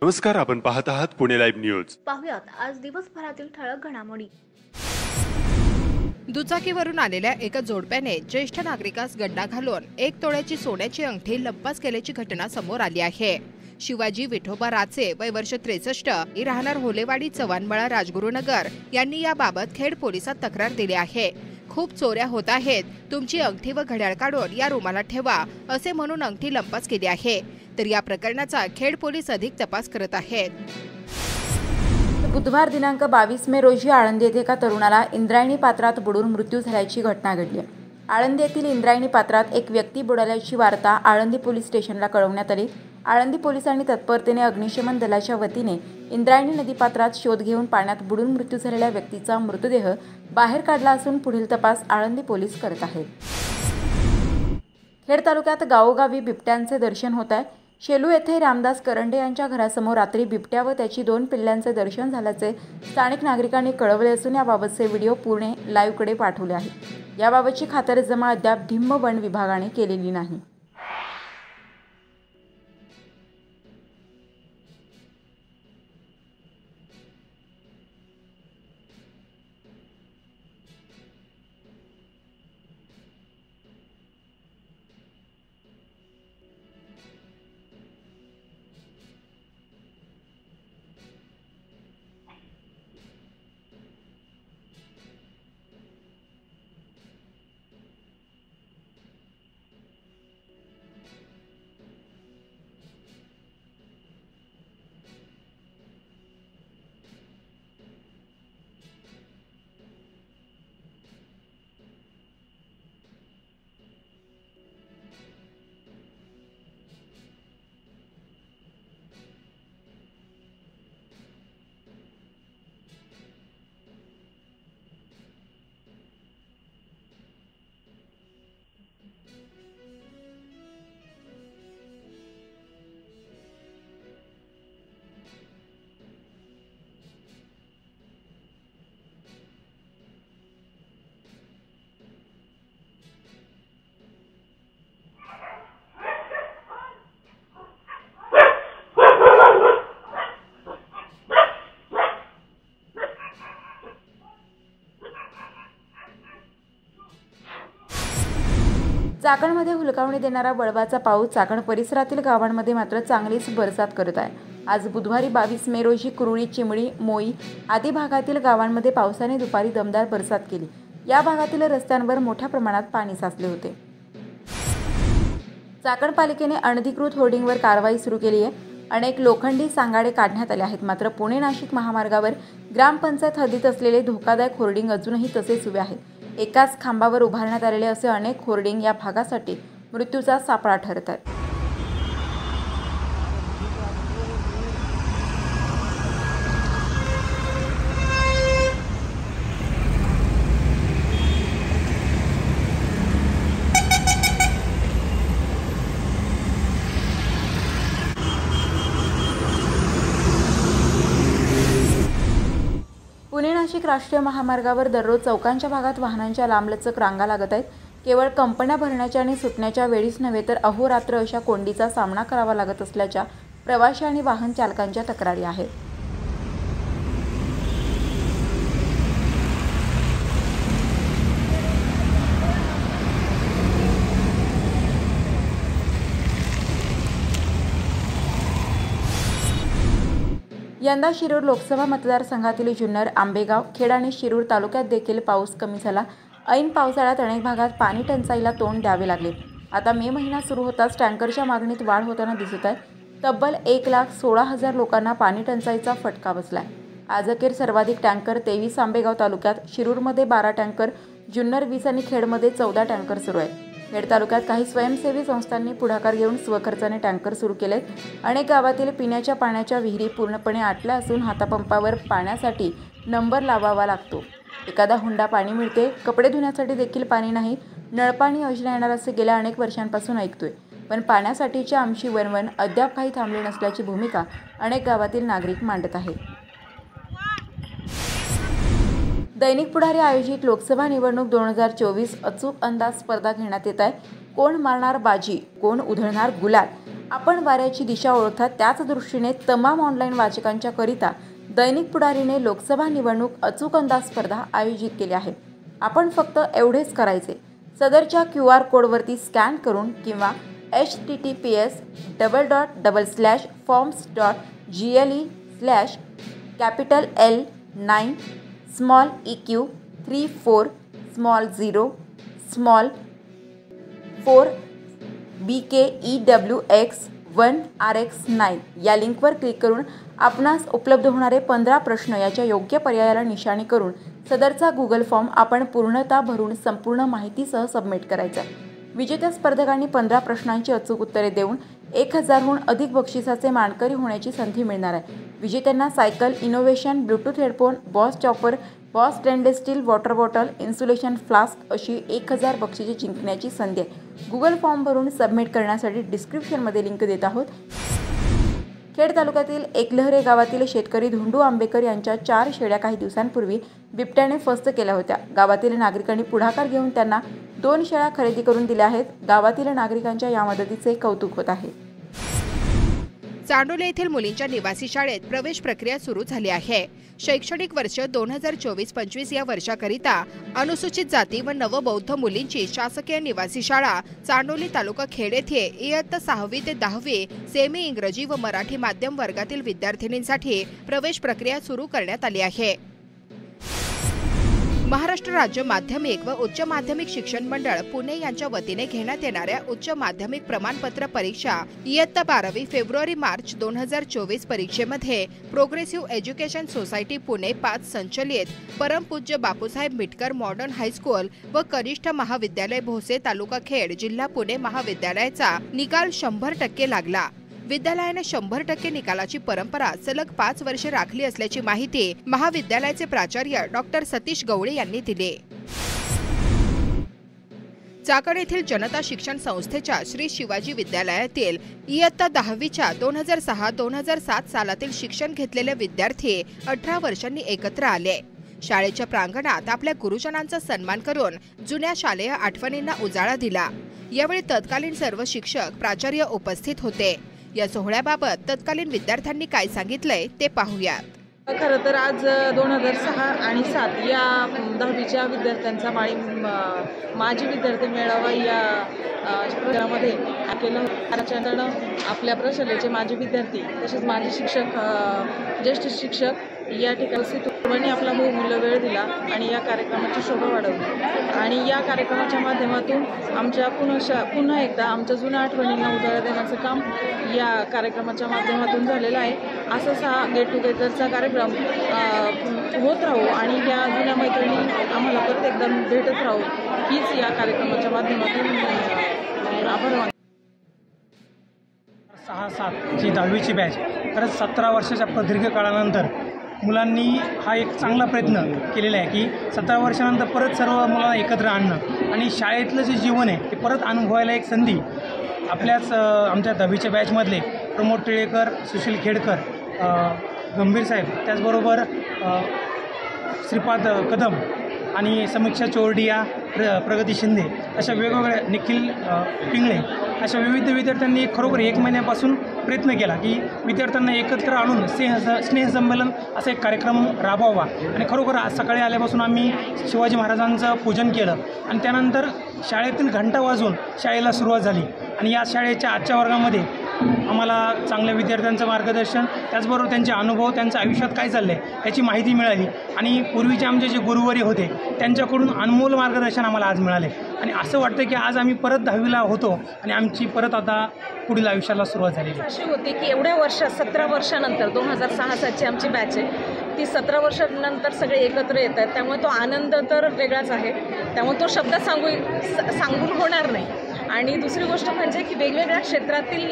नमस्कार, आपण पाहत आहात पुणे लाईव्ह न्यूज। पाहुयात आज दिवसभरातील ठळक घडामोडी। दुचाकीवरून आलेल्या एका जोडप्याने ज्येष्ठ नागरिकास गड्डा घालून 1 तोळ्याची सोन्याची अंगठी लंपास केल्याची घटना समोर आली आहे। शिवाजी विठोबा राचे वय वर्ष 63 राहणार होलेवाडी चव्हाणमळा राजगुरुनगर यांनी याबाबत खेड पोलिसात तक्रार दिली आहे। खूप चोऱ्या होत आहेत, तुमची अंगठी व घड्याळ काढून या रुमालात ठेवा असे म्हणून अंगठी लंपास केली आहे। तर या प्रकरणाचा खेड पोलीस अधिक तपास करत आहेत। बुधवार दिनांक 22 मे रोजी आळंदी येथे एका तरुणाला इंद्रायणी पात्रात बुडून मृत्यू झाल्याची घटना घडली। आळंदी येथील इंद्रायणी पात्रात एक व्यक्ती बुडाल्याची वार्ता आळंदी पोलीस स्टेशनला कळवण्यात आली। आळंदी पोलिसांनी तत्परतेने अग्निशमन दलाच्या वतीने इंद्रायणी नदी पात्रात शोध घेऊन पाण्यात बुडून मृत्यू झालेल्या व्यक्तीचा मृतदेह बाहेर काढला असून पुढील तपास आळंदी पोलीस करत आहेत। खेड तालुक्यात गावोगावी बिबट्यांचे दर्शन होत आहे। शेलू येथे रामदास करंडे यांच्या घरासमोर रात्री बिबट्या व त्याची 2 पिल्लांचे दर्शन झाल्याचे स्थानिक नागरिकांनी कळवले असून याबाबतचे व्हिडिओ पुणे लाईव्हकडे पाठवले आहेत। याबाबतची खातरजमा अद्याप भिम्म वन विभागाने केलेली नाही। चाकणमध्ये हुलकावणी देणारा वळवाचा पाऊस चाकण परिसरातील गावांमध्ये मात्र चांगलीच बरसात करत आहे। आज बुधवारी 22 मे रोजी कुरुळी, चिमडी, मोई आदी भागातील गावांमध्ये पावसाने दुपारी दमदार बरसात केली। या भागातील रस्त्यांवर मोठ्या प्रमाणात पाणी साचले होते। चाकण पालिकेने अनधिकृत होर्डिंगवर कारवाई सुरू केली आहे। अनेक लोखंडी सांगाडे काढण्यात आले आहेत, मात्र पुणे नाशिक महामार्गावर ग्रामपंचायत हद्दीत असलेले धोकादायक होर्डिंग अजूनही तसेच उभे आहेत। एकाच खांबावर उभारण्यात आलेले असे अनेक होर्डिंग या भागासाठी मृत्यूचा सापळा ठरत आहेत। पुणे नाशिक राष्ट्रीय महामार्गावर दररोज चौकांच्या भागात वाहनांच्या लांबलचक रांगा लागत आहेत। केवळ कंपन्या भरण्याच्या आणि सुटण्याच्या वेळीच नव्हे तर अहोरात्र अशा कोंडीचा सामना करावा लागत असल्याच्या प्रवासी आणि वाहन चालकांच्या तक्रारी आहेत। यंदा शिरूर लोकसभा मतदारसंघातील जुन्नर, आंबेगाव, खेड आणि शिरूर तालुक्यात देखील पाऊस कमी झाला। ऐन पावसाळ्यात अनेक भागात पाणी टंचाईला तोंड द्यावे लागले। आता मे महिना सुरू होताच टँकरच्या मागणीत वाढ होताना दिसत आहे। तब्बल 1,16,000 लोकांना पाणी टंचाईचा फटका बसलाय। आज अखेर सर्वाधिक टँकर 23 आंबेगाव तालुक्यात, शिरूरमध्ये 12 टँकर, जुन्नर 20 आणि खेडमध्ये 14 टँकर सुरू आहेत। खेड तालुक्यात काही स्वयंसेवी संस्थांनी पुढाकार घेऊन स्वखर्चाने टँकर सुरू केलेत। अनेक गावातील पिण्याच्या पाण्याच्या विहिरी पूर्णपणे आटल्या असून हातापंपावर पाण्यासाठी नंबर लावावा लागतो। एखादा हुंडा पाणी मिळते, कपडे धुण्यासाठी देखील पाणी नाही। नळपाणी योजना येणार असे गेल्या अनेक वर्षांपासून ऐकतोय, पण पाण्यासाठीची आमची वणवण अद्याप काही थांबली नसल्याची भूमिका अनेक गावातील नागरिक मांडत आहेत। दैनिक पुढारी आयोजित लोकसभा निवडणूक 2024 अचूक अंदाज स्पर्धा घेण्यात येत आहे। कोण मारणार बाजी, कोण उधळणार गुलाल आपण वाऱ्याची दिशा ओळखतात त्याच दृष्टीने तमाम ऑनलाईन वाचकांच्या करिता दैनिक पुढारीने लोकसभा निवडणूक अचूक अंदाज स्पर्धा आयोजित केली आहे. आपण फक्त एवढेच करायचे. सदरच्या QR कोडवरती स्कॅन करून किंवा https://capital L9 या लिंकवर क्लिक करून आपणास उपलब्ध होणारे 15 प्रश्न याच्या योग्य पर्यायाला निशाणी करून सदरचा गुगल फॉर्म आपण पूर्णतः भरून संपूर्ण माहितीसह सबमिट करायचा. विजेत्या स्पर्धकांनी 15 प्रश्नांची अचूक उत्तरे देऊन 1000हून अधिक बक्षिसाचे मानकरी होण्याची संधी मिळणार आहे. विजेत्यांना cycle, innovation, Bluetooth headphone, boss chopper, boss stainless steel water bottle, insulation flask अशी 1000 बक्षिसे जिंकण्याची संधी आहे. गुगल फॉर्म भरून सबमिट करण्यासाठी डिस्क्रिप्शनमध्ये लिंक देत आहोत. खेड तालुक्यातील एकलहरे गावातील शेतकरी धोंडू आंबेकर यांच्या 4 शेळ्या काही दिवसांपूर्वी बिबट्याने फस्त केल्या होत्या. गावातील नागरिकांनी पुढाकार घेऊन त्यांना 2 शेळ्या खरेदी करून दिल्या आहेत. गावातील नागरिकांच्या या मदतीचे कौतुक होत आहे. चांडोली येथील मुलींच्या निवासी शाळेत प्रवेश प्रक्रिया सुरू झाली आहे. शैक्षणिक वर्ष 2024-25 या वर्षाकरिता अनुसूचित जाती व नवबौद्ध मुलींची शासकीय निवासी शाळा चांडोली तालुका खेड येथे इयत्ता 6वी ते 10वी सेमी इंग्रजी व मराठी माध्यम वर्गातील विद्यार्थिनींसाठी प्रवेश प्रक्रिया सुरू करण्यात आली आहे. महाराष्ट्र राज्य माध्यमिक व उच्च माध्यमिक शिक्षण मंडळ पुणे यांच्या वतीने घेण्यात येणाऱ्या उच्च माध्यमिक प्रमाणपत्र परीक्षा इयत्ता 12वी फेब्रुवारी-मार्च 2024 परीक्षेमध्ये प्रोग्रेसिव्ह एज्युकेशन सोसायटी पुणे 5 संचलित परमपूज्य बापूसाहेब मिटकर मॉडर्न हायस्कूल व कनिष्ठ महाविद्यालय भोसे तालुका खेड जिल्हा पुणे महाविद्यालयाचा निकाल 100% लागला. विद्यालयाने 100% निकालाची परंपरा सलग 5 वर्षे राखली असल्याची माहिती महाविद्यालयाचे प्राचार्य डॉक्टर सतीश गवळे यांनी दिली. चाकण येथील जनता शिक्षण संस्थेच्या श्री शिवाजी विद्यालयातील इयत्ता 10वीच्या 2006-2007 सालातील शिक्षण घेतलेले विद्यार्थी 18 वर्षांनी एकत्र आले. शाळेच्या प्रांगणात आपल्या गुरुजनांचा सन्मान करून जुन्या शालेय आठवणींना उजाळा दिला. यावेळी तत्कालीन सर्व शिक्षक, प्राचार्य उपस्थित होते. या सोहळ्याबाबत तत्कालीन विद्यार्थ्यांनी काय सांगितलंय ते पाहूयात. खरं तर आज 2006 आणि 7 या 10वीच्या विद्यार्थ्यांचा माजी विद्यार्थी मेळावा या प्रोग्राममध्ये केलं होतं. आपल्या प्रशालेचे माजी विद्यार्थी तसेच माजी शिक्षक, ज्येष्ठ शिक्षक या ठिकाणी सर्वांनी आपला बहुमूल्य वेळ दिला आणि या कार्यक्रमाची शोभा वाढवली. आणि या कार्यक्रमाच्या माध्यमातून आमच्या पुन्हा एकदा आमच्या जुन्या आठवणींना उजाळा देण्याचं काम या कार्यक्रमाच्या माध्यमातून झालेलं आहे. असंच हा गेट टुगेदरचा कार्यक्रम होत राहू आणि या जुन्या मैत्रिणी आम्हाला प्रत्येकदा भेटत राहू हीच या कार्यक्रमाच्या माध्यमातून आभार मानतो. 6-7 जी 10वीची बॅच खरंच 17 वर्षाच्या प्रदीर्घ काळानंतर मुलांनी हा एक चांगला प्रयत्न केलेला आहे की 17 वर्षानंतर परत सर्व मुलांना एकत्र आणणं आणि शाळेतलं जे जीवन आहे ते परत अनुभवायला एक संधी आपल्याच आमच्या 10वीच्या बॅचमधले प्रमोद टिळेकर, सुशील खेडकर, गंभीर साहेब, त्याचबरोबर श्रीपाद कदम आणि समीक्षा चोरडिया, प्रगती शिंदे अशा वेगवेगळ्या, निखिल पिंगळे अशा विविध विद्यार्थ्यांनी खरोखर 1 महिन्यापासून प्रयत्न केला की विद्यार्थ्यांना एकत्र आणून स्नेहसंमेलन असा एक कार्यक्रम राबवावा. आणि खरोखर आज सकाळी आल्यापासून आम्ही शिवाजी महाराजांचं पूजन केलं आणि त्यानंतर शाळेतील घंटा वाजून शाळेला सुरुवात झाली. आणि या शाळेच्या आजच्या वर्गामध्ये आम्हाला चांगल्या विद्यार्थ्यांचं मार्गदर्शन, त्याचबरोबर त्यांचे अनुभव, त्यांच्या आयुष्यात काय चाललं आहे याची माहिती मिळाली. आणि पूर्वीचे आमचे जे गुरुवरी होते त्यांच्याकडून अनमोल मार्गदर्शन आम्हाला आज मिळाले. आणि असं वाटतं की आज आम्ही परत 10वीला होतो आणि आमची परत आता पुढील आयुष्याला सुरुवात झालेली अशी होती की एवढ्या वर्षात 17 वर्षानंतर 2006-7ची आमची बॅच आहे ती 17 वर्षानंतर सगळे एकत्र येतात. त्यामुळे तो आनंद तर वेगळाच आहे. त्यामुळे तो शब्द सांगून होणार नाही. आणि दुसरी गोष्ट म्हणजे की वेगवेगळ्या क्षेत्रातील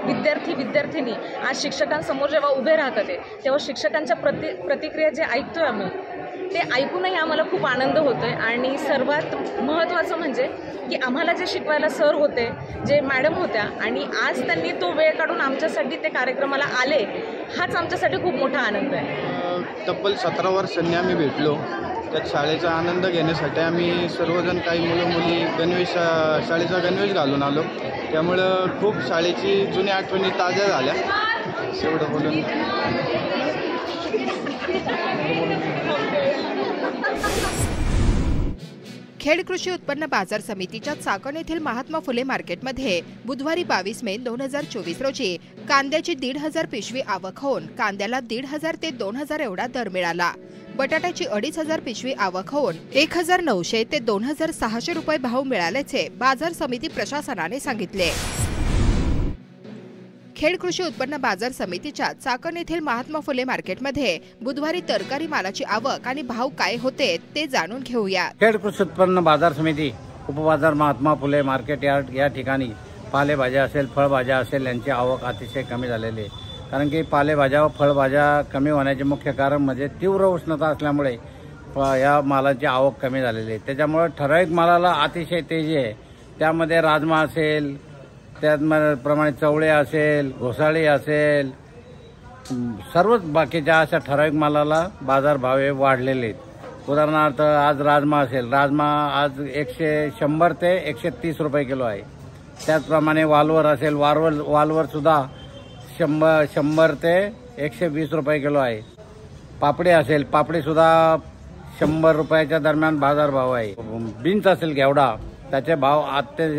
विद्यार्थिनी आज शिक्षकांसमोर जेव्हा उभे राहतात तेव्हा शिक्षकांच्या प्रतिक्रिया जे ऐकतोय आम्ही ते ऐकूनही आम्हाला खूप आनंद होतोय. आणि सर्वात महत्त्वाचं म्हणजे की आम्हाला जे शिकवायला सर होते, जे मॅडम होत्या आणि आज त्यांनी तो वेळ काढून आमच्यासाठी ते कार्यक्रमाला आले, हाच आमच्यासाठी खूप मोठा आनंद आहे. तब्बल 17 वर्षांनी आम्ही भेटलो. त्यात शाळेचा आनंद घेण्यासाठी आम्ही सर्वजण काही मुलं मुली शाळेचा गणवेश घालून आलो. त्यामुळं खूप शाळेची जुनी आठवणी ताज्या झाल्या. एवढं बोलून खेड कृषी उत्पन्न बाजार समितीच्या चाकण येथील महात्मा फुले मार्केटमध्ये बुधवारी 22 मे 2024 रोजी कांद्याची 1,500 पिशवी आवक होऊन कांद्याला 1,500 ते 2,000 एवढा दर मिळाला. बटाट्याची 2,500 पिशवी आवक होऊन 1,900 ते 2,600 रुपये भाव मिळाल्याचे बाजार समिती प्रशासनाने सांगितले. खेड कृषी उत्पन्न बाजार समितीच्या चाकण येथील महात्मा फुले मार्केटमध्ये बुधवारी तरकारी मालाची आवक आणि भाव काय होते ते जाणून घेऊया. खेड कृषी उत्पन्न बाजार समिती उपबाजार महात्मा फुले मार्केट यार्ड या ठिकाणी पालेभाज्या असेल फळभाज्या असेल यांची आवक अतिशय कमी झालेली आहे. कारण की पालेभाज्या व फळभाज्या कमी होण्याचे मुख्य कारण म्हणजे तीव्र उष्णता असल्यामुळे या मालाची आवक कमी झालेली आहे. त्याच्यामुळे ठराविक मालाला अतिशय तेजी आहे. त्यामध्ये राजमा असेल, त्याप्रमाणे चवळे असेल, घोसाळी असेल, सर्वच बाकीच्या अशा ठराविक मालाला बाजारभाव हे वाढलेले आहेत. उदाहरणार्थ आज राजमा असेल, राजमा आज 100 ते 130 रुपये किलो आहे. त्याचप्रमाणे वालवर असेल, वालवर सुद्धा 100 ते 120 रुपये किलो आहे. पापडी असेल, पापडी सुद्धा 100 रुपयाच्या दरम्यान बाजारभाव आहे. बीन्स असेल घेवडा, त्याचे भाव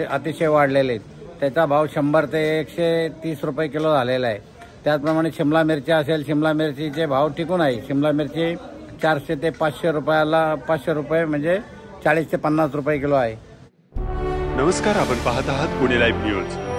अतिशय वाढलेले आहेत. त्याचा भाव 100 ते 130 रुपये किलो झालेला आहे. त्याचप्रमाणे शिमला मिरची असेल, शिमला मिरचीचे भाव टिकून आहे. शिमला मिरची 400 ते 500 रुपये म्हणजे 40 ते 50 रुपये किलो आहे. नमस्कार, आपण पाहत आहात पुणे लाईव्ह न्यूज.